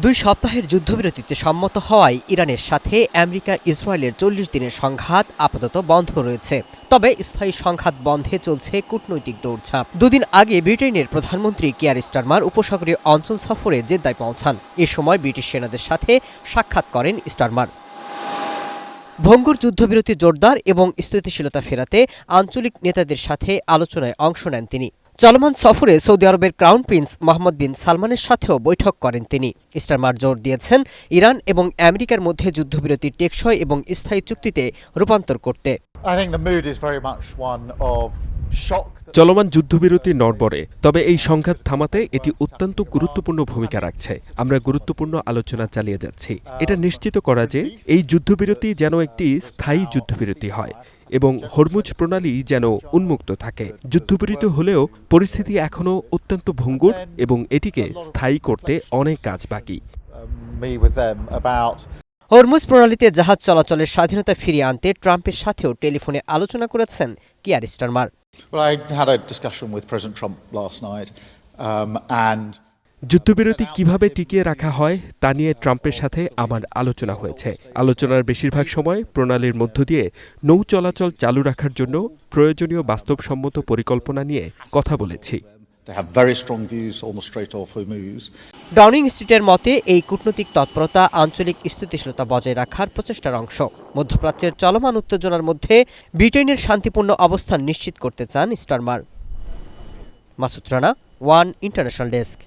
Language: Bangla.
2 সপ্তাহের যুদ্ধবিরতিতে সম্মত হওয়ায় ইরানের সাথে আমেরিকা ইসরায়েলের 40 দিনের সংঘাত আপাতত বন্ধ রয়েছে। তবে স্থায়ী সংঘাত বন্ধে চলছে কূটনৈতিক দৌড়ঝাঁপ। দুদিন আগে ব্রিটেনের প্রধানমন্ত্রী কিয়ার স্টারমার উপসাগরীয় অঞ্চল সফরে জেদ্দায় পৌঁছান। এ সময় ব্রিটিশ সেনাদের সাথে সাক্ষাৎ করেন স্টারমার। ভঙ্গুর যুদ্ধবিরতি জোরদার এবং স্থিতিশীলতা ফেরাতে আঞ্চলিক নেতাদের সাথে আলোচনায় অংশ নেন তিনি। চলমান সফরে সৌদি আরবের ক্রাউন প্রিন্স মোহাম্মদ বিন সালমানের সাথেও বৈঠক করেন তিনি। স্টারমার জোর দিয়েছেন ইরান এবং আমেরিকার মধ্যে যুদ্ধবিরতি টেকসই এবং স্থায়ী চুক্তিতে রূপান্তর করতে। চলমান যুদ্ধবিরতি নড়বড়ে, তবে এই সংঘাত থামাতে এটি অত্যন্ত গুরুত্বপূর্ণ ভূমিকা রাখছে। আমরা গুরুত্বপূর্ণ আলোচনা চালিয়ে যাচ্ছি, এটা নিশ্চিত করা যে এই যুদ্ধবিরতি যেন একটি স্থায়ী যুদ্ধবিরতি হয় এবং হরমুজ প্রণালী যেন উন্মুক্ত থাকে। যুদ্ধবিরতি হলেও পরিস্থিতি এখনও অত্যন্ত ভঙ্গুর এবং এটিকে স্থায়ী করতে অনেক কাজ বাকি। হরমুজ প্রণালীতে জাহাজ চলাচলের স্বাধীনতা ফিরিয়ে আনতে ট্রাম্পের সাথেও টেলিফোনে আলোচনা করেছেন কিয়ার স্টারমার। যুদ্ধবিরতি কিভাবে টিকিয়ে রাখা হয় তা নিয়ে ট্রাম্পের সাথে আমার আলোচনা হয়েছে। আলোচনার বেশিরভাগ সময় প্রণালীর মধ্য দিয়ে নৌ চলাচল চালু রাখার জন্য প্রয়োজনীয় বাস্তবসম্মত পরিকল্পনা নিয়ে কথা বলেছি। ডাউনিং স্ট্রিটের মতে এই কূটনৈতিক তৎপরতা আঞ্চলিক স্থিতিশীলতা বজায় রাখার প্রচেষ্টার অংশ। মধ্যপ্রাচ্যের চলমান উত্তেজনার মধ্যে ব্রিটেনের শান্তিপূর্ণ অবস্থান নিশ্চিত করতে চান Starmer. Masud Rana, one international desk.